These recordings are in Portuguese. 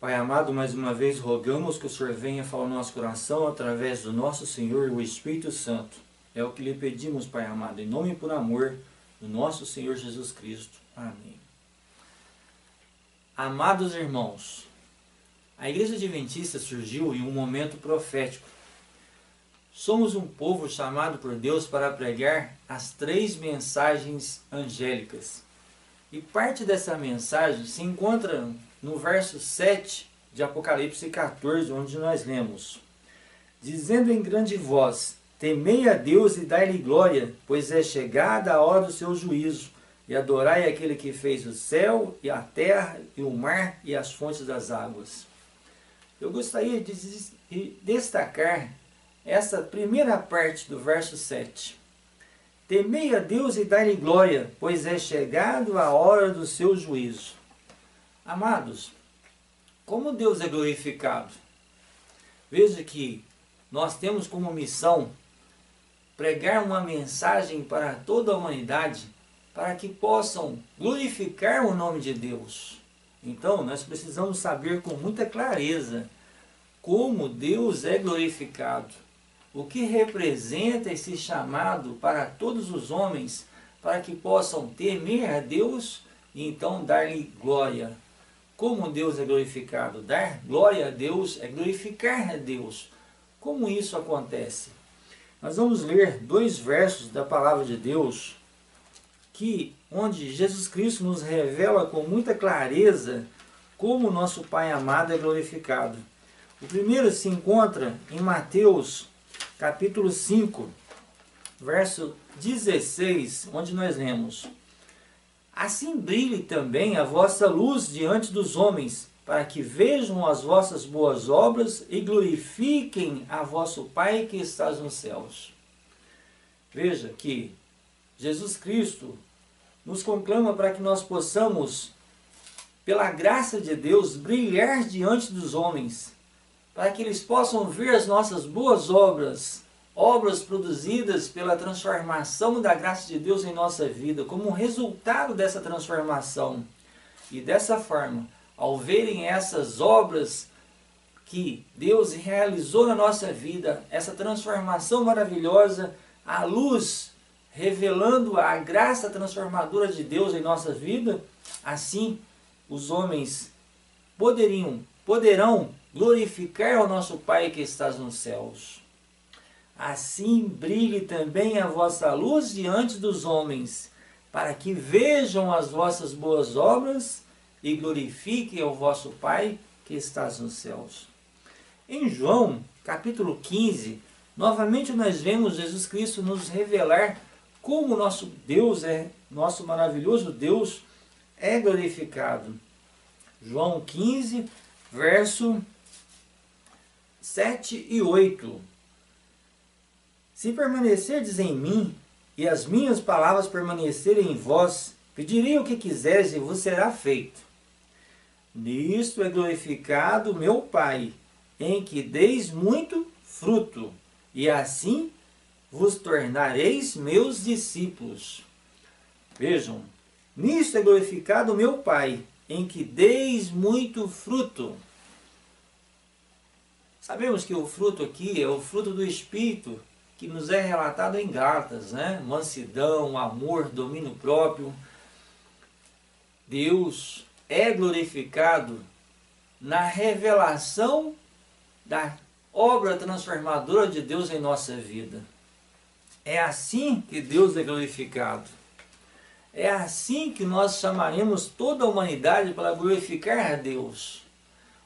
Pai amado, mais uma vez rogamos que o Senhor venha falar no nosso coração através do nosso Senhor, o Espírito Santo. É o que lhe pedimos, Pai amado, em nome e por amor do nosso Senhor Jesus Cristo. Amém. Amados irmãos, a Igreja Adventista surgiu em um momento profético. Somos um povo chamado por Deus para pregar as 3 mensagens angélicas. E parte dessa mensagem se encontra no verso 7 de Apocalipse 14, onde nós lemos: dizendo em grande voz, temei a Deus e dai-lhe glória, pois é chegada a hora do seu juízo, e adorai aquele que fez o céu, e a terra, e o mar, e as fontes das águas. Eu gostaria de destacar essa primeira parte do verso 7. Temei a Deus e dai-lhe glória, pois é chegado a hora do seu juízo. Amados, como Deus é glorificado? Veja que nós temos como missão pregar uma mensagem para toda a humanidade, para que possam glorificar o nome de Deus. Então, nós precisamos saber com muita clareza como Deus é glorificado. O que representa esse chamado para todos os homens, para que possam temer a Deus e então dar-lhe glória. Como Deus é glorificado? Dar glória a Deus é glorificar a Deus. Como isso acontece? Nós vamos ler 2 versos da palavra de Deus, onde Jesus Cristo nos revela com muita clareza como o nosso Pai amado é glorificado. O primeiro se encontra em Mateus capítulo 5, verso 16, onde nós lemos: assim brilhe também a vossa luz diante dos homens, para que vejam as vossas boas obras e glorifiquem a vosso Pai que estás nos céus. Veja que Jesus Cristo nos conclama para que nós possamos, pela graça de Deus, brilhar diante dos homens, para que eles possam ver as nossas boas obras, obras produzidas pela transformação da graça de Deus em nossa vida, como resultado dessa transformação. E dessa forma, ao verem essas obras que Deus realizou na nossa vida, essa transformação maravilhosa, a luz revelando a graça transformadora de Deus em nossa vida, assim os homens poderão glorificar o nosso Pai que estás nos céus. Assim brilhe também a vossa luz diante dos homens, para que vejam as vossas boas obras e glorifiquem o vosso Pai que estás nos céus. Em João, capítulo 15, novamente nós vemos Jesus Cristo nos revelar como nosso Deus nosso maravilhoso Deus é glorificado. João 15, verso 7 e 8. Se permanecerdes em mim, e as minhas palavras permanecerem em vós, pedirei o que quiseres e vos será feito. Nisto é glorificado meu Pai, em que deis muito fruto, e assim vos tornareis meus discípulos. Vejam, nisto é glorificado meu Pai, em que deis muito fruto. Sabemos que o fruto aqui é o fruto do Espírito, que nos é relatado em Gálatas, né? Mansidão, amor, domínio próprio. Deus é glorificado na revelação da obra transformadora de Deus em nossa vida. É assim que Deus é glorificado. É assim que nós chamaremos toda a humanidade para glorificar a Deus.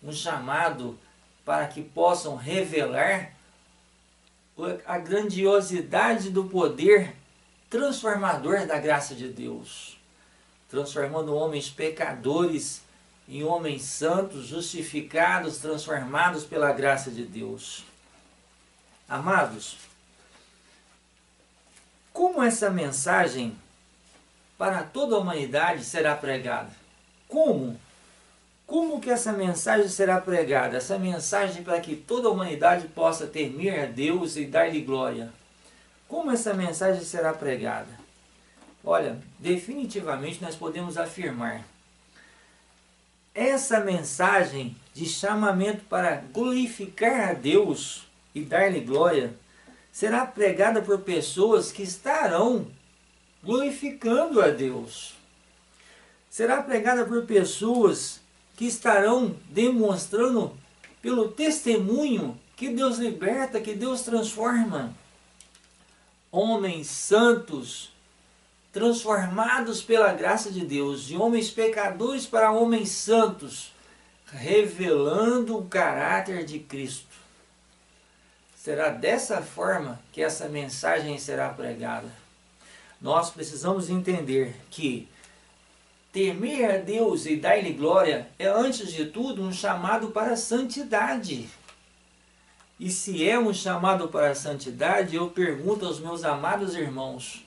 Um chamado para que possam revelar a grandiosidade do poder transformador da graça de Deus, transformando homens pecadores em homens santos, justificados, transformados pela graça de Deus. Amados, como essa mensagem para toda a humanidade será pregada? Como? Como que essa mensagem será pregada? Essa mensagem para que toda a humanidade possa temer a Deus e dar-lhe glória. Como essa mensagem será pregada? Olha, definitivamente nós podemos afirmar essa mensagem de chamamento para glorificar a Deus e dar-lhe glória será pregada por pessoas que estarão glorificando a Deus. Será pregada por pessoas que estarão demonstrando pelo testemunho que Deus liberta, que Deus transforma. Homens santos, transformados pela graça de Deus, de homens pecadores para homens santos, revelando o caráter de Cristo. Será dessa forma que essa mensagem será pregada. Nós precisamos entender que temer a Deus e dar-lhe glória é, antes de tudo, um chamado para a santidade. E se é um chamado para a santidade, eu pergunto aos meus amados irmãos,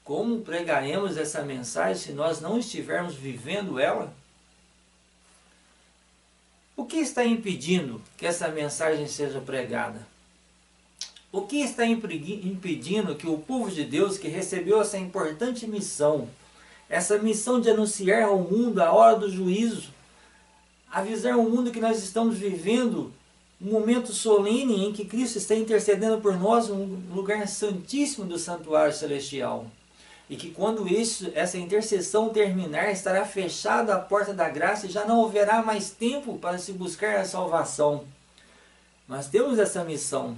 como pregaremos essa mensagem se nós não estivermos vivendo ela? O que está impedindo que essa mensagem seja pregada? O que está impedindo que o povo de Deus, que recebeu essa importante missão, essa missão de anunciar ao mundo a hora do juízo, avisar ao mundo que nós estamos vivendo um momento solene em que Cristo está intercedendo por nós no lugar santíssimo do santuário celestial. E que quando essa intercessão terminar, estará fechada a porta da graça e já não haverá mais tempo para se buscar a salvação. Nós temos essa missão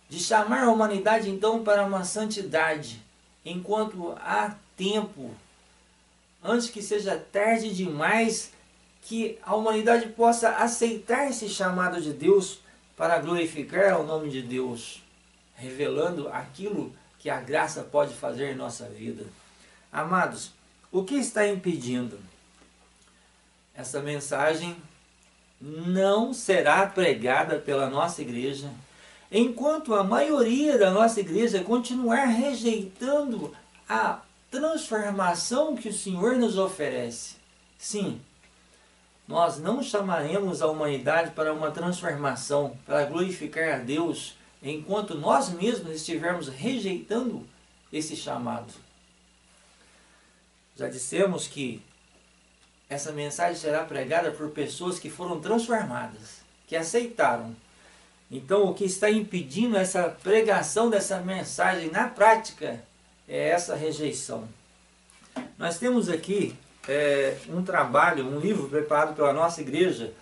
de chamar a humanidade então para uma santidade, enquanto há tempo, antes que seja tarde demais, que a humanidade possa aceitar esse chamado de Deus para glorificar o nome de Deus, revelando aquilo que a graça pode fazer em nossa vida. Amados, o que está impedindo? Essa mensagem não será pregada pela nossa igreja, enquanto a maioria da nossa igreja continuar rejeitando a transformação que o Senhor nos oferece. Sim, nós não chamaremos a humanidade para uma transformação, para glorificar a Deus, enquanto nós mesmos estivermos rejeitando esse chamado. Já dissemos que essa mensagem será pregada por pessoas que foram transformadas, que aceitaram. Então, o que está impedindo essa pregação dessa mensagem na prática é essa rejeição. Nós temos aqui um trabalho, um livro preparado pela nossa igreja,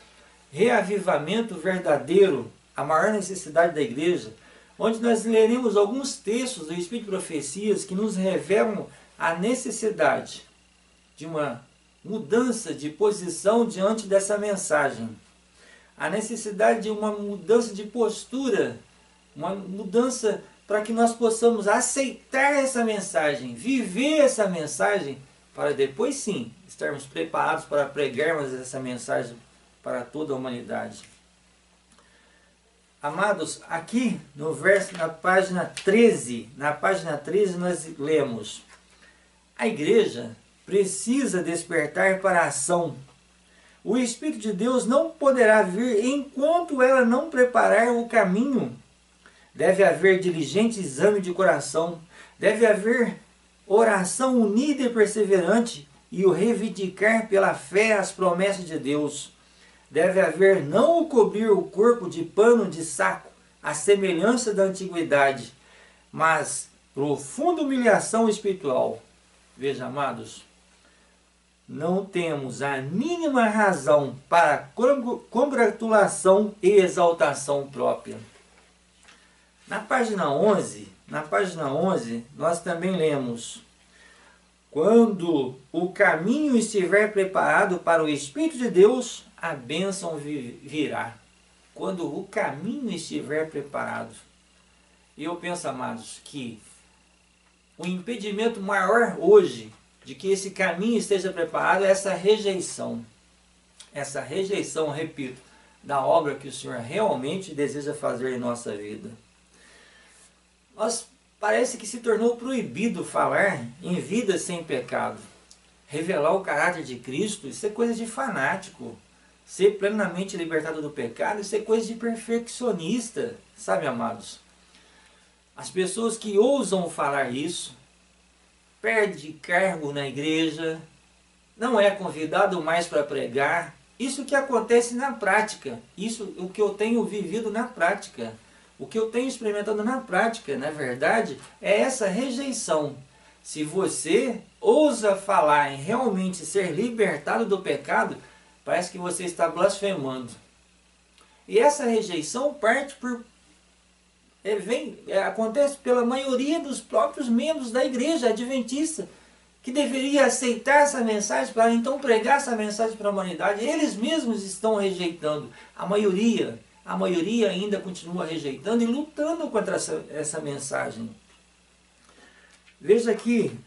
Reavivamento Verdadeiro, a maior necessidade da igreja, onde nós leremos alguns textos do Espírito de Profecias que nos revelam a necessidade de uma mudança de posição diante dessa mensagem. A necessidade de uma mudança de postura, uma mudança para que nós possamos aceitar essa mensagem, viver essa mensagem, para depois sim estarmos preparados para pregarmos essa mensagem para toda a humanidade. Amados, aqui no verso, na página 13 nós lemos: a igreja precisa despertar para a ação. O Espírito de Deus não poderá vir enquanto ela não preparar o caminho. Deve haver diligente exame de coração, deve haver oração unida e perseverante e o reivindicar pela fé as promessas de Deus. Deve haver não o cobrir o corpo de pano de saco, à semelhança da antiguidade, mas profunda humilhação espiritual. Veja, amados, não temos a mínima razão para congratulação e exaltação própria. Na página 11, nós também lemos: quando o caminho estiver preparado para o Espírito de Deus, a bênção virá. Quando o caminho estiver preparado. E eu penso, amados, que o impedimento maior hoje de que esse caminho esteja preparado é essa rejeição. Essa rejeição, repito, da obra que o Senhor realmente deseja fazer em nossa vida. Parece que se tornou proibido falar em vida sem pecado. Revelar o caráter de Cristo, isso é coisa de fanático. Ser plenamente libertado do pecado, isso é coisa de perfeccionista. Sabe, amados? As pessoas que ousam falar isso, perdem cargo na igreja, não é convidado mais para pregar. Isso que acontece na prática, isso o que eu tenho vivido na prática, o que eu tenho experimentado na prática, na verdade, é essa rejeição. Se você ousa falar em realmente ser libertado do pecado, parece que você está blasfemando. E essa rejeição parte acontece pela maioria dos próprios membros da igreja adventista, que deveria aceitar essa mensagem para então pregar essa mensagem para a humanidade. Eles mesmos estão rejeitando. A maioria ainda continua rejeitando e lutando contra essa mensagem. Veja aqui,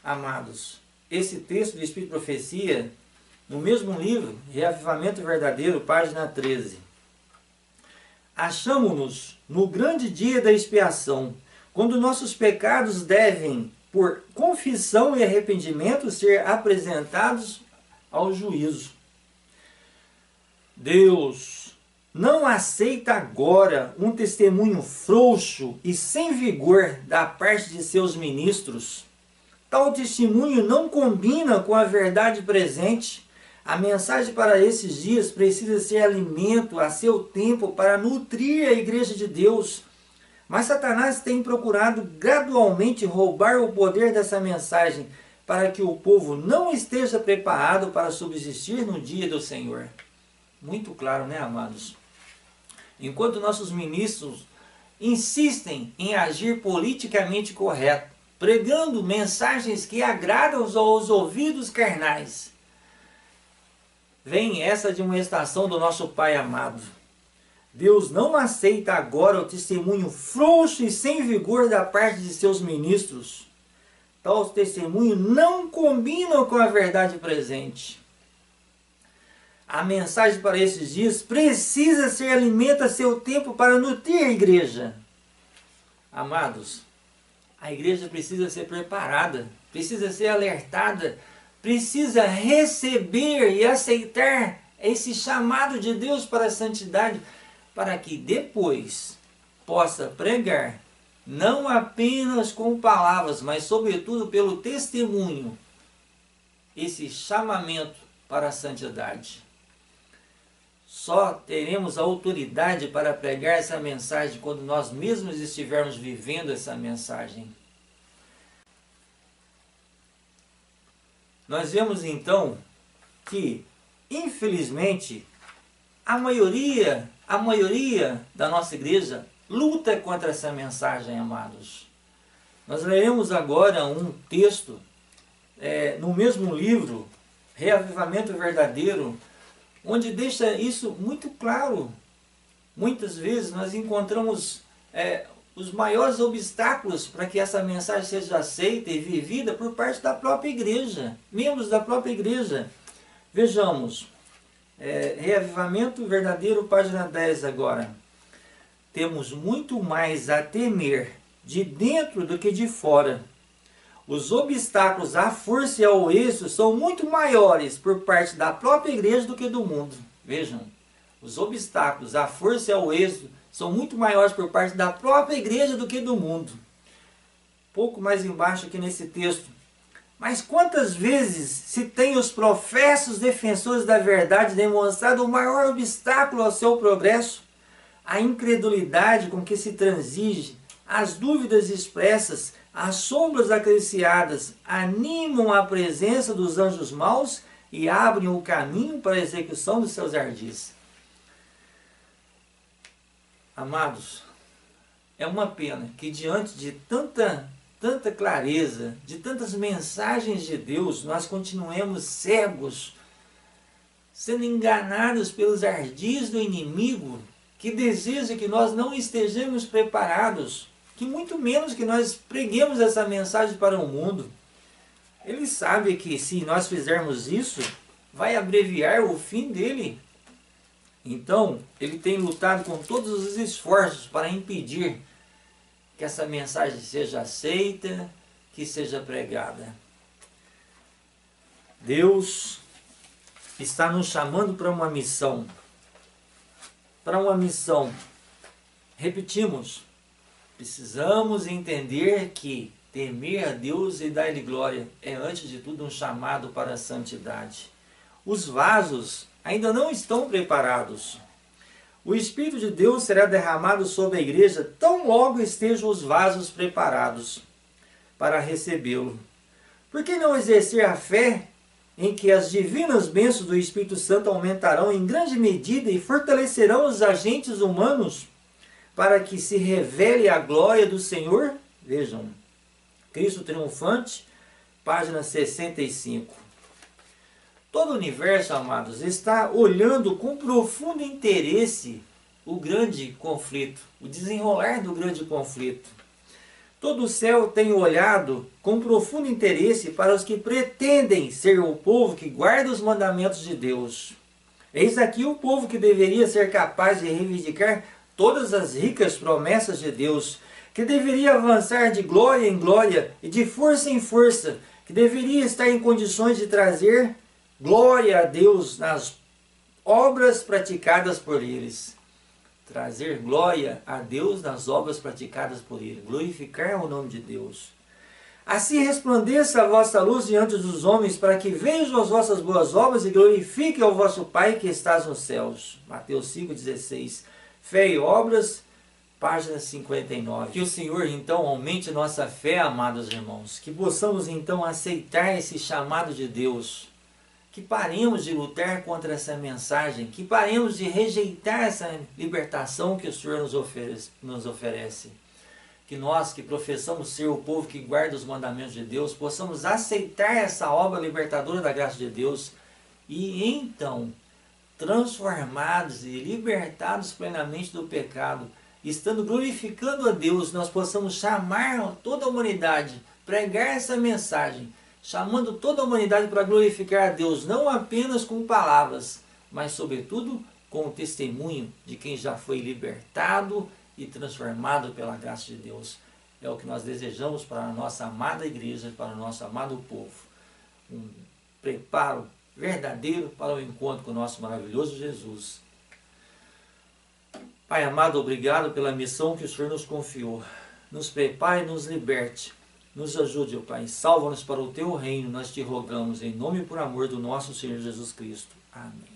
amados, esse texto de Espírito e Profecia, no mesmo livro, Reavivamento Verdadeiro, página 13. Achamo-nos no grande dia da expiação, quando nossos pecados devem, por confissão e arrependimento, ser apresentados ao juízo. Deus não aceita agora um testemunho frouxo e sem vigor da parte de seus ministros. Tal testemunho não combina com a verdade presente. A mensagem para esses dias precisa ser alimento a seu tempo para nutrir a igreja de Deus. Mas Satanás tem procurado gradualmente roubar o poder dessa mensagem para que o povo não esteja preparado para subsistir no dia do Senhor. Muito claro, né, amados? Enquanto nossos ministros insistem em agir politicamente correto, pregando mensagens que agradam aos ouvidos carnais, vem essa admoestação do nosso Pai amado. Deus não aceita agora o testemunho frouxo e sem vigor da parte de seus ministros. Tal testemunho não combina com a verdade presente. A mensagem para esses dias precisa ser alimento a seu tempo para nutrir a igreja. Amados, a igreja precisa ser preparada, precisa ser alertada, precisa receber e aceitar esse chamado de Deus para a santidade, para que depois possa pregar, não apenas com palavras, mas sobretudo pelo testemunho, esse chamamento para a santidade. Só teremos autoridade para pregar essa mensagem quando nós mesmos estivermos vivendo essa mensagem. Nós vemos então que, infelizmente, a maioria da nossa igreja luta contra essa mensagem, amados. Nós leremos agora um texto no mesmo livro, Reavivamento Verdadeiro, onde deixa isso muito claro. Muitas vezes nós encontramos os maiores obstáculos para que essa mensagem seja aceita e vivida por parte da própria igreja, membros da própria igreja. Vejamos, Reavivamento Verdadeiro, página 10 agora. Temos muito mais a temer de dentro do que de fora. Os obstáculos à força e ao êxito são muito maiores por parte da própria igreja do que do mundo. Vejam, os obstáculos à força e ao êxito são muito maiores por parte da própria igreja do que do mundo. Pouco mais embaixo aqui nesse texto. Mas quantas vezes se tem os professos defensores da verdade demonstrado o maior obstáculo ao seu progresso? A incredulidade com que se transige, as dúvidas expressas, as sombras acariciadas animam a presença dos anjos maus e abrem o caminho para a execução dos seus ardis. Amados, é uma pena que diante de tanta clareza, de tantas mensagens de Deus, nós continuemos cegos, sendo enganados pelos ardis do inimigo, que deseja que nós não estejamos preparados, que muito menos que nós preguemos essa mensagem para o mundo. Ele sabe que se nós fizermos isso, vai abreviar o fim dele. Então, ele tem lutado com todos os esforços para impedir que essa mensagem seja aceita, que seja pregada. Deus está nos chamando para uma missão. Para uma missão. Repetimos, precisamos entender que Temer a Deus e dar-lhe glória é, antes de tudo, um chamado para a santidade. Os vasos ainda não estão preparados. O Espírito de Deus será derramado sobre a igreja tão logo estejam os vasos preparados para recebê-lo. Por que não exercer a fé em que as divinas bênçãos do Espírito Santo aumentarão em grande medida e fortalecerão os agentes humanos para que se revele a glória do Senhor? Vejam, Cristo Triunfante, página 65. Todo o universo, amados, está olhando com profundo interesse o grande conflito, o desenrolar do grande conflito. Todo o céu tem olhado com profundo interesse para os que pretendem ser o povo que guarda os mandamentos de Deus. Eis aqui o povo que deveria ser capaz de reivindicar todas as ricas promessas de Deus, que deveria avançar de glória em glória e de força em força, que deveria estar em condições de trazer glória a Deus nas obras praticadas por eles. Trazer glória a Deus nas obras praticadas por ele. Glorificar o nome de Deus. Assim resplandeça a vossa luz diante dos homens, para que vejam as vossas boas obras e glorifiquem ao vosso Pai que estás nos céus. Mateus 5,16. Fé e obras, página 59. Que o Senhor então aumente nossa fé, amados irmãos. Que possamos então aceitar esse chamado de Deus. Que paremos de lutar contra essa mensagem, que paremos de rejeitar essa libertação que o Senhor nos oferece. Que nós que professamos ser o povo que guarda os mandamentos de Deus, possamos aceitar essa obra libertadora da graça de Deus e então, transformados e libertados plenamente do pecado, estando glorificando a Deus, nós possamos chamar toda a humanidade, pregar essa mensagem, chamando toda a humanidade para glorificar a Deus, não apenas com palavras, mas sobretudo com o testemunho de quem já foi libertado e transformado pela graça de Deus. É o que nós desejamos para a nossa amada igreja, para o nosso amado povo. Um preparo verdadeiro para o encontro com o nosso maravilhoso Jesus. Pai amado, obrigado pela missão que o Senhor nos confiou. Nos prepare e nos liberte. Nos ajude, ó Pai, salva-nos para o Teu reino, nós te rogamos, em nome e por amor do nosso Senhor Jesus Cristo. Amém.